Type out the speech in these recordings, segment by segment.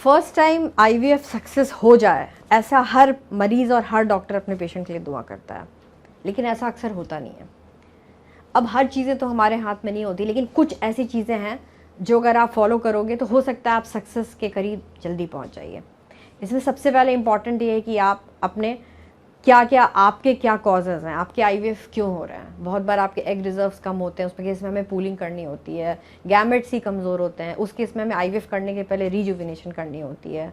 First time IVF success हो जाए ऐसा हर मरीज़ और हर डॉक्टर अपने पेशेंट के लिए दुआ करता है, लेकिन ऐसा अक्सर होता नहीं है। अब हर चीज़ें तो हमारे हाथ में नहीं होती, लेकिन कुछ ऐसी चीज़ें हैं जो अगर आप फॉलो करोगे तो हो सकता है आप सक्सेस के करीब जल्दी पहुंच जाइए। इसमें सबसे पहले इम्पॉर्टेंट ये है कि आप अपने आपके क्या कॉजेज़ हैं, आपके आईवीएफ क्यों हो रहे हैं। बहुत बार आपके एग रिजर्व्स कम होते हैं, उसमें केस में हमें पूलिंग करनी होती है। गैमेट्स ही कमज़ोर होते हैं, उस केस में हमें आईवीएफ करने के पहले रिजुविनेशन करनी होती है।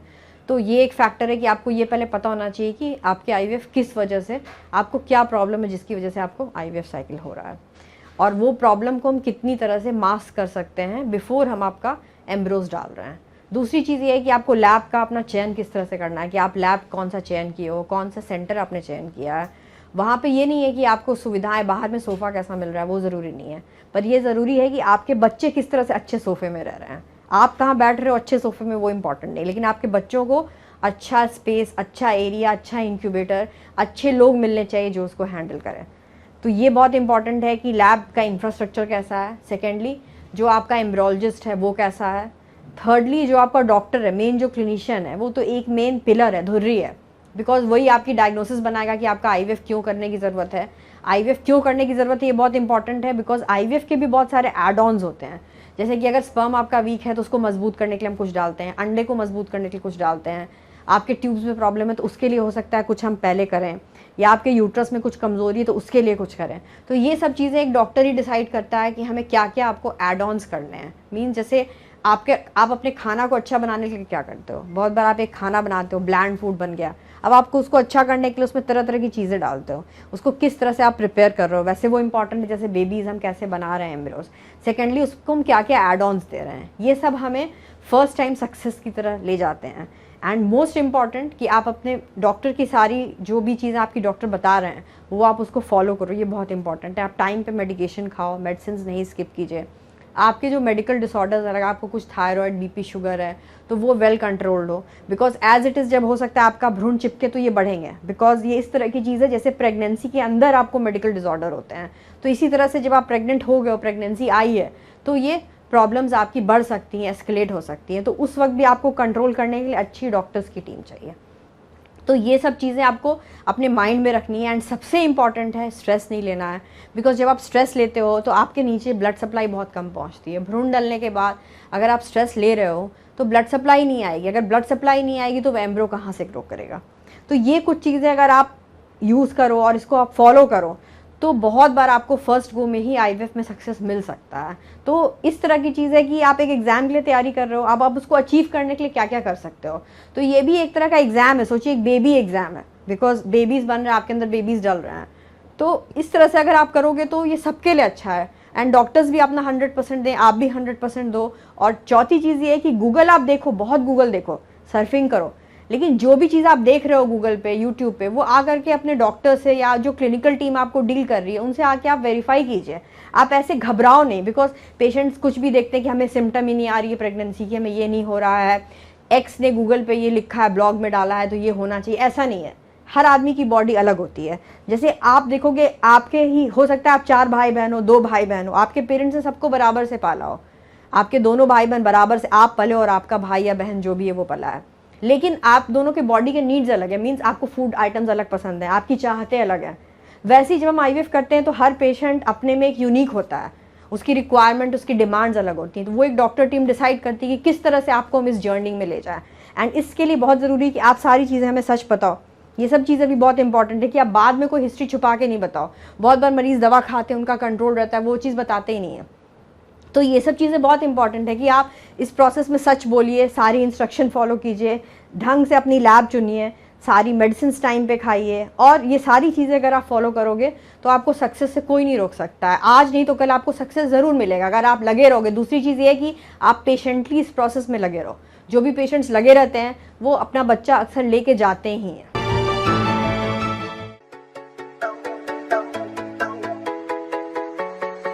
तो ये एक फैक्टर है कि आपको ये पहले पता होना चाहिए कि आपके आईवीएफ किस वजह से, आपको क्या प्रॉब्लम है जिसकी वजह से आपको आईवीएफ साइकिल हो रहा है, और वो प्रॉब्लम को हम कितनी तरह से मास्क कर सकते हैं बिफोर हम आपका एम्ब्रोज डाल रहे हैं। दूसरी चीज़ ये है कि आपको लैब का अपना चयन किस तरह से करना है, कि आप लैब कौन सा चयन किए हो, कौन सा सेंटर आपने चयन किया है। वहाँ पे ये नहीं है कि आपको सुविधाएं बाहर में सोफ़ा कैसा मिल रहा है, वो ज़रूरी नहीं है, पर ये ज़रूरी है कि आपके बच्चे किस तरह से अच्छे सोफ़े में रह रहे हैं। आप कहाँ बैठ रहे हो अच्छे सोफ़े में, वो इंपॉर्टेंट नहीं, लेकिन आपके बच्चों को अच्छा स्पेस, अच्छा एरिया, अच्छा इंक्यूबेटर, अच्छे लोग मिलने चाहिए जो उसको हैंडल करें। तो ये बहुत इंपॉर्टेंट है कि लैब का इंफ्रास्ट्रक्चर कैसा है। सेकेंडली, जो आपका एम्ब्रोलॉजिस्ट है वो कैसा है। थर्डली, जो आपका डॉक्टर है, मेन जो क्लिनिशियन है, वो तो एक मेन पिलर है, धुर्री है, बिकॉज वही आपकी डायग्नोसिस बनाएगा कि आपका आईवीएफ क्यों करने की ज़रूरत है। आईवीएफ क्यों करने की ज़रूरत है ये बहुत इंपॉर्टेंट है, बिकॉज आईवीएफ के भी बहुत सारे एड ऑन्स होते हैं। जैसे कि अगर स्पर्म आपका वीक है तो उसको मजबूत करने के लिए हम कुछ डालते हैं, अंडे को मजबूत करने के लिए कुछ डालते हैं। आपके ट्यूब्स में प्रॉब्लम है तो उसके लिए हो सकता है कुछ हम पहले करें, या आपके यूट्रस में कुछ कमज़ोरी है तो उसके लिए कुछ करें। तो ये सब चीज़ें एक डॉक्टर ही डिसाइड करता है कि हमें क्या क्या आपको एड ऑन्स करने हैं। मीन जैसे आप अपने खाना को अच्छा बनाने के लिए क्या करते हो, बहुत बार आप एक खाना बनाते हो, ब्लैंड फूड बन गया, अब आपको उसको अच्छा करने के लिए उसमें तरह तरह की चीज़ें डालते हो, उसको किस तरह से आप प्रिपेयर कर रहे हो, वैसे वो इंपॉर्टेंट है। जैसे बेबीज़ हम कैसे बना रहे हैं एम्ब्रियोज, सेकेंडली उसको हम क्या क्या एड ऑन्स दे रहे हैं, ये सब हमें फर्स्ट टाइम सक्सेस की तरह ले जाते हैं। एंड मोस्ट इम्पॉर्टेंट कि आप अपने डॉक्टर की सारी जो भी चीज़ें आपकी डॉक्टर बता रहे हैं वो आप उसको फॉलो करो, ये बहुत इंपॉर्टेंट है। आप टाइम पे मेडिकेशन खाओ, मेडिसिन नहीं स्किप कीजिए। आपके जो मेडिकल डिसऑर्डर्स अगर आपको कुछ थायराइड, बीपी, शुगर है तो वो वेल कंट्रोल्ड हो, बिकॉज एज इट इज़ जब हो सकता है आपका भ्रूण चिपके तो ये बढ़ेंगे, बिकॉज ये इस तरह की चीज़ है जैसे प्रेगनेंसी के अंदर आपको मेडिकल डिसऑर्डर होते हैं, तो इसी तरह से जब आप प्रेग्नेंट हो गए हो, प्रेगनेंसी आई है, तो ये प्रॉब्लम्स आपकी बढ़ सकती हैं, एस्केलेट हो सकती हैं। तो उस वक्त भी आपको कंट्रोल करने के लिए अच्छी डॉक्टर्स की टीम चाहिए। तो ये सब चीज़ें आपको अपने माइंड में रखनी है। एंड सबसे इम्पॉर्टेंट है स्ट्रेस नहीं लेना है, बिकॉज जब आप स्ट्रेस लेते हो तो आपके नीचे ब्लड सप्लाई बहुत कम पहुंचती है। भ्रूण डलने के बाद अगर आप स्ट्रेस ले रहे हो तो ब्लड सप्लाई नहीं आएगी, अगर ब्लड सप्लाई नहीं आएगी तो वह एम्ब्रियो कहाँ से ग्रो करेगा। तो ये कुछ चीज़ें अगर आप यूज़ करो और इसको आप फॉलो करो तो बहुत बार आपको फर्स्ट गो में ही आईवीएफ में सक्सेस मिल सकता है। तो इस तरह की चीज़ है कि आप एक एग्ज़ाम के लिए तैयारी कर रहे हो, अब आप उसको अचीव करने के लिए क्या क्या कर सकते हो। तो ये भी एक तरह का एग्ज़ाम है, सोचिए एक बेबी एग्ज़ाम है, बिकॉज बेबीज़ बन रहे हैं, आपके अंदर बेबीज़ डल रहे हैं। तो इस तरह से अगर आप करोगे तो ये सबके लिए अच्छा है। एंड डॉक्टर्स भी अपना 100% दें, आप भी 100% दो। और चौथी चीज़ ये है कि गूगल आप देखो, बहुत गूगल देखो, सर्फिंग करो, लेकिन जो भी चीज़ आप देख रहे हो गूगल पे, यूट्यूब पे, वो आकर के अपने डॉक्टर से या जो क्लिनिकल टीम आपको डील कर रही है उनसे आके आप वेरीफाई कीजिए। आप ऐसे घबराओ नहीं, बिकॉज पेशेंट्स कुछ भी देखते हैं कि हमें सिम्टम ही नहीं आ रही है प्रेगनेंसी की, हमें ये नहीं हो रहा है, एक्स ने गूगल पे ये लिखा है, ब्लॉग में डाला है तो ये होना चाहिए, ऐसा नहीं है। हर आदमी की बॉडी अलग होती है। जैसे आप देखोगे, आपके ही हो सकता है आप 4 भाई बहन हो, 2 भाई बहन हो, आपके पेरेंट्स ने सबको बराबर से पाला हो, आपके दोनों भाई बहन बराबर से आप पले और आपका भाई या बहन जो भी है वो पला है, लेकिन आप दोनों के बॉडी के नीड्स अलग है। मीन्स आपको फूड आइटम्स अलग पसंद है, आपकी चाहते अलग है। वैसे ही जब हम आईवीएफ करते हैं तो हर पेशेंट अपने में एक यूनिक होता है, उसकी रिक्वायरमेंट, उसकी डिमांड्स अलग होती हैं। तो वो एक डॉक्टर टीम डिसाइड करती है कि किस तरह से आपको हम इस जर्नी में ले जाएं। एंड इसके लिए बहुत ज़रूरी है कि आप सारी चीज़ें हमें सच बताओ। ये सब चीज़ें भी बहुत इंपॉर्टेंट है कि आप बाद में कोई हिस्ट्री छुपा के नहीं बताओ। बहुत बार मरीज़ दवा खाते हैं, उनका कंट्रोल रहता है, वो चीज़ बताते ही नहीं है। तो ये सब चीज़ें बहुत इंपॉर्टेंट है कि आप इस प्रोसेस में सच बोलिए, सारी इंस्ट्रक्शन फॉलो कीजिए, ढंग से अपनी लैब चुनिए, सारी मेडिसिन टाइम पे खाइए, और ये सारी चीज़ें अगर आप फॉलो करोगे तो आपको सक्सेस से कोई नहीं रोक सकता है। आज नहीं तो कल आपको सक्सेस ज़रूर मिलेगा अगर आप लगे रहोगे। दूसरी चीज़ ये है कि आप पेशेंटली इस प्रोसेस में लगे रहो। जो भी पेशेंट्स लगे रहते हैं वो अपना बच्चा अक्सर लेके जाते ही हैं।